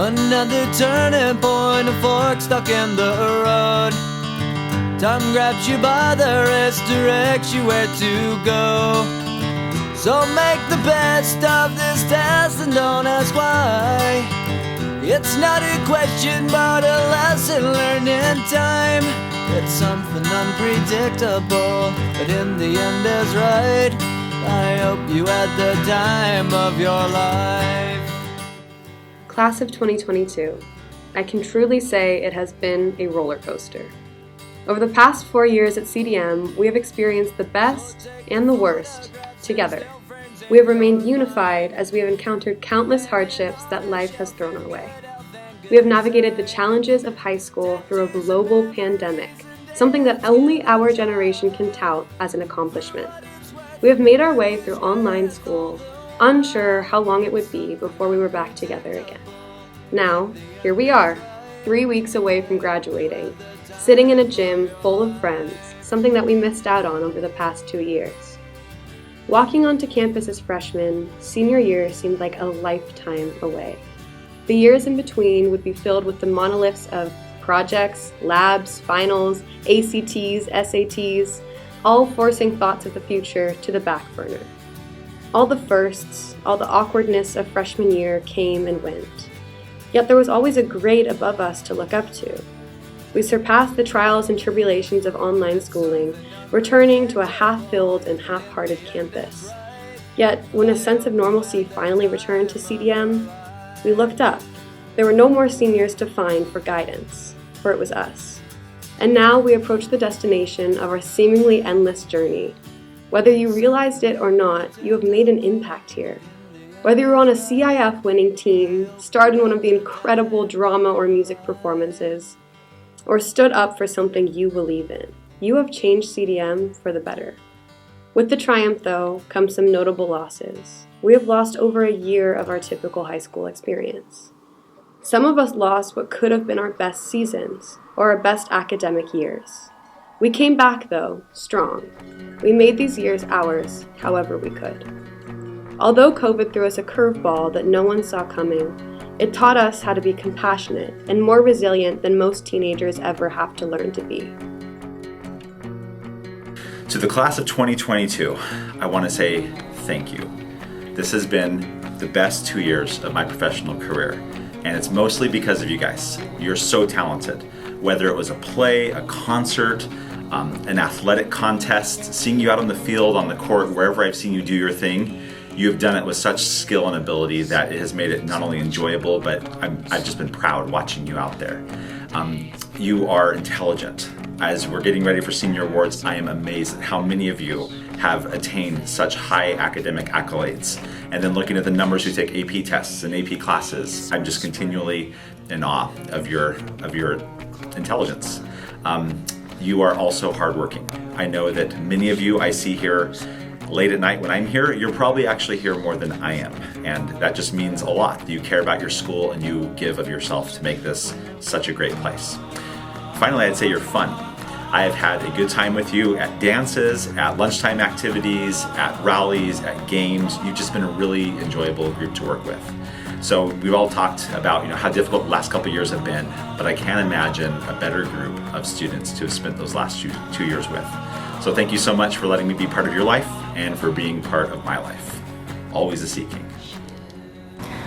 Another turning point, a fork stuck in the road. Time grabs you by the wrist, directs you where to go. So make the best of this test and don't ask why. It's not a question but a lesson learned in time. It's something unpredictable, but in the end is right. I hope you had the time of your life. Class of 2022. I can truly say it has been a roller coaster. Over the past 4 years at CDM, we have experienced the best and the worst together. We have remained unified as we have encountered countless hardships that life has thrown our way. We have navigated the challenges of high school through a global pandemic, something that only our generation can tout as an accomplishment. We have made our way through online school, unsure how long it would be before we were back together again. Now, here we are, 3 weeks away from graduating, sitting in a gym full of friends, something that we missed out on over the past 2 years. Walking onto campus as freshmen, senior year seemed like a lifetime away. The years in between would be filled with the monoliths of projects, labs, finals, ACTs, SATs, all forcing thoughts of the future to the back burner. All the firsts, all the awkwardness of freshman year came and went. Yet there was always a grade above us to look up to. We surpassed the trials and tribulations of online schooling, returning to a half-filled and half-hearted campus. Yet, when a sense of normalcy finally returned to CDM, we looked up. There were no more seniors to find for guidance, for it was us. And now we approach the destination of our seemingly endless journey. Whether you realized it or not, you have made an impact here. Whether you're on a CIF winning team, starred in one of the incredible drama or music performances, or stood up for something you believe in, you have changed CDM for the better. With the triumph, though, come some notable losses. We have lost over a year of our typical high school experience. Some of us lost what could have been our best seasons, or our best academic years. We came back, though, strong. We made these years ours, however we could. Although COVID threw us a curveball that no one saw coming, it taught us how to be compassionate and more resilient than most teenagers ever have to learn to be. To the class of 2022, I want to say thank you. This has been the best 2 years of my professional career, and it's mostly because of you guys. You're so talented. Whether it was a play, a concert, an athletic contest, seeing you out on the field, on the court, wherever I've seen you do your thing, you have done it with such skill and ability that it has made it not only enjoyable, but I've just been proud watching you out there. You are intelligent. As we're getting ready for senior awards, I am amazed at how many of you have attained such high academic accolades. And then looking at the numbers who take AP tests and AP classes, I'm just continually in awe of your intelligence. You are also hardworking. I know that many of you I see here late at night when I'm here, you're probably actually here more than I am. And that just means a lot. You care about your school and you give of yourself to make this such a great place. Finally, I'd say you're fun. I have had a good time with you at dances, at lunchtime activities, at rallies, at games. You've just been a really enjoyable group to work with. So we've all talked about how difficult the last couple of years have been, but I can't imagine a better group of students to have spent those last 2 years with. So thank you so much for letting me be part of your life and for being part of my life. Always a seeking.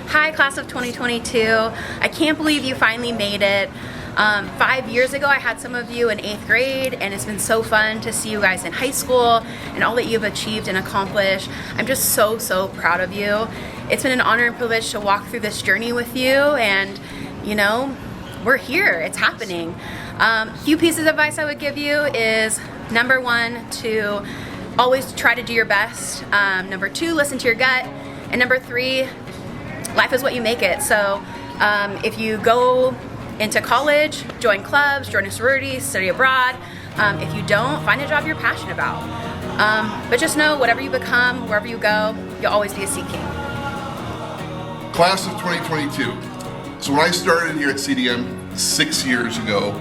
Hi, class of 2022. I can't believe you finally made it. 5 years ago, I had some of you in 8th grade, and it's been so fun to see you guys in high school and all that you've achieved and accomplished. I'm just so proud of you. It's been an honor and privilege to walk through this journey with you, and we're here, it's happening. Few pieces of advice I would give you is, number 1, to always try to do your best. Number 2, listen to your gut. And number 3, life is what you make it. So if you go into college, join clubs, join a sorority, study abroad. If you don't, find a job you're passionate about. But just know, whatever you become, wherever you go, you'll always be a seeking. Class of 2022. So when I started here at CDM 6 years ago,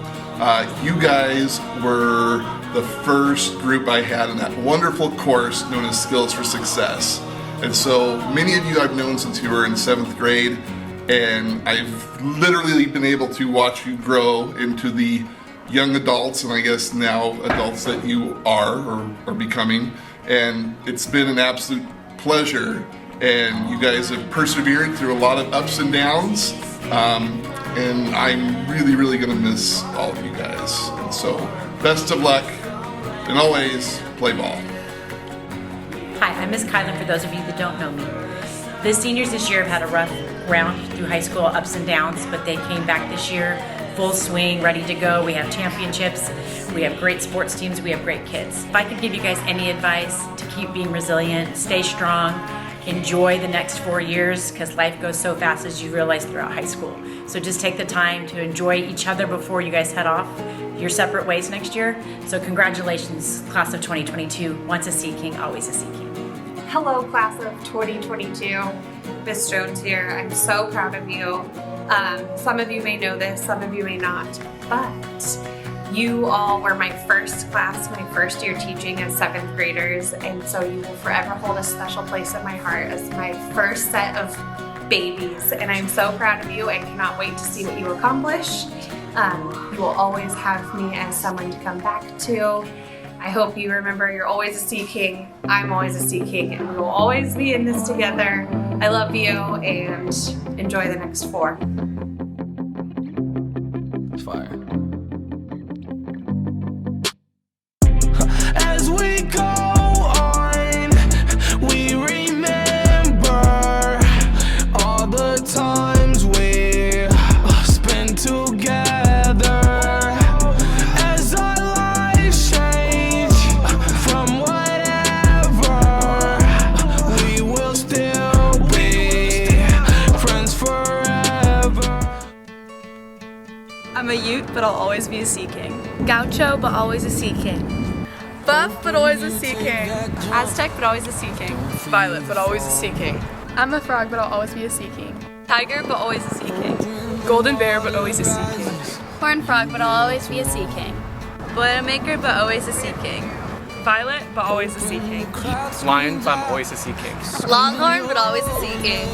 you guys were the first group I had in that wonderful course known as Skills for Success. And so many of you I've known since you were in 7th grade. and I've literally been able to watch you grow into the young adults, and I guess now adults that you are or are becoming. And it's been an absolute pleasure, and you guys have persevered through a lot of ups and downs, and I'm really gonna miss all of you guys. And so best of luck, and always play ball. Hi, I'm Miss Kylan for those of you that don't know me. The seniors this year have had a rough round through high school, ups and downs, but they came back this year full swing, ready to go. We have championships, we have great sports teams, we have great kids. If I could give you guys any advice to keep being resilient, stay strong, enjoy the next 4 years, because life goes so fast as you realize throughout high school. So just take the time to enjoy each other before you guys head off your separate ways next year. So congratulations, class of 2022. Once a Sea King, always a Sea King. Hello, class of 2022. Miss Jones here. I'm so proud of you. Some of you may know this, some of you may not, but you all were my first class, my first year teaching as 7th graders, and so you will forever hold a special place in my heart as my first set of babies, and I'm so proud of you and cannot wait to see what you accomplish. You will always have me as someone to come back to. I hope you remember you're always a Sea King, I'm always a Sea King, and we will always be in this together. I love you, and enjoy the next 4. It's fire. As we go on, we remember all the times we spent together. As our lives change from whatever, we will still be friends forever. I'm a Ute, but I'll always be a Sea King. Gaucho, but always a Sea King. Buff, but always a Sea King. Aztec, but always a Sea King. Violet, but always a Sea King. I'm a frog, but I'll always be a Sea King. Tiger, but always a Sea King. Golden bear, but always a Sea King. Horned frog, but I'll always be a Sea King. Boilermaker, but always a Sea King. Violet, but always a Sea King. Lion, but I'm always a Sea King. Longhorn, but always a Sea King.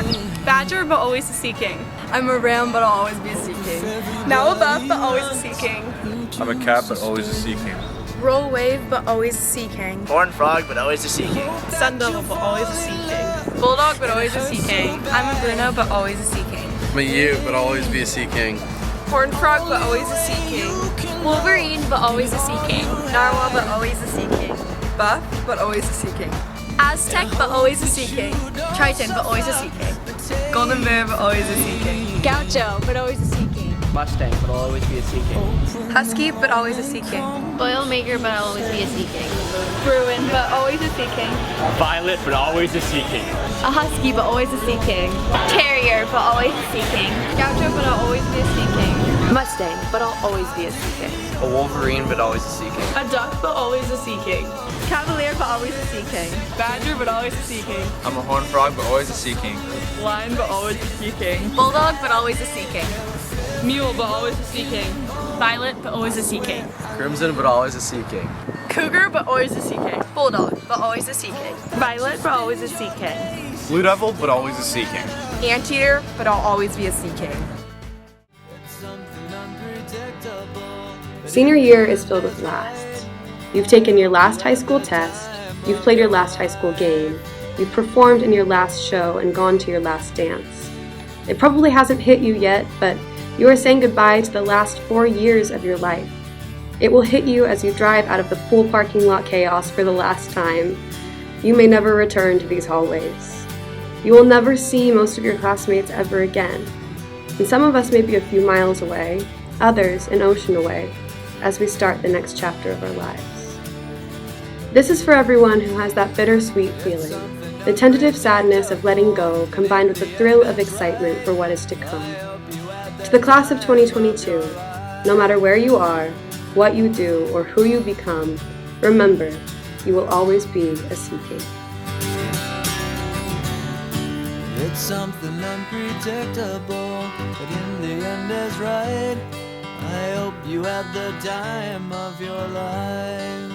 Badger, but always a Sea King. I'm a ram, but I'll always be a Sea King. Now a buff, but always a Sea King. I'm a cat, but always a Sea King. Roll wave, but always a Sea King. Horned frog, but always a Sea King. Sun Devil, but always a Sea King. Bulldog, but always a Sea King. I'm a Bruno, but always a Sea King. I'm a Ute, but I'll always be a Sea King. Horned frog, but always a Sea King. Wolverine, but always a Sea King. Narwhal, but always a Sea King. Buff, but always a Sea King. Aztec, but always a Sea King. Triton, but always a Sea King. Golden bear, but always a Sea King. Gaucho, but always a Sea King. Mustang, but I'll always be a Sea King. Husky, but always a Sea King. Boilermaker, but I'll always be a Sea King. Bruin, but always a Sea King. Violet, but always a Sea King. A husky, but always a Sea King. Terrier, but always a Sea King. Gaucho, but I'll always be a Sea King. Mustang, but I'll always be a Sea King. A Wolverine, but always a Sea King. A duck, but always a Sea King. Cavalier, but always a Sea King. Badger, but always a Sea King. I'm a Horned frog, but always a Sea King. Lion, but always a Sea King. Bulldog, but always a Sea King. Mule, but always a Sea King. Violet, but always a Sea King. Crimson, but always a Sea King. Cougar, but always a Sea King. Bulldog, but always a Sea King. Violet, but always a Sea King. Blue Devil, but always a Sea King. Anteater, but I'll always be a Sea King. Senior year is filled with lasts. You've taken your last high school test, you've played your last high school game, you've performed in your last show and gone to your last dance. It probably hasn't hit you yet, but you are saying goodbye to the last 4 years of your life. It will hit you as you drive out of the pool parking lot chaos for the last time. You may never return to these hallways. You will never see most of your classmates ever again. And some of us may be a few miles away, others an ocean away, as we start the next chapter of our lives. This is for everyone who has that bittersweet feeling, the tentative sadness of letting go combined with the thrill of excitement for what is to come. To the class of 2022, no matter where you are, what you do, or who you become, remember, you will always be a Sea King. It's something unpredictable, but in the end is right. I hope you had the time of your life.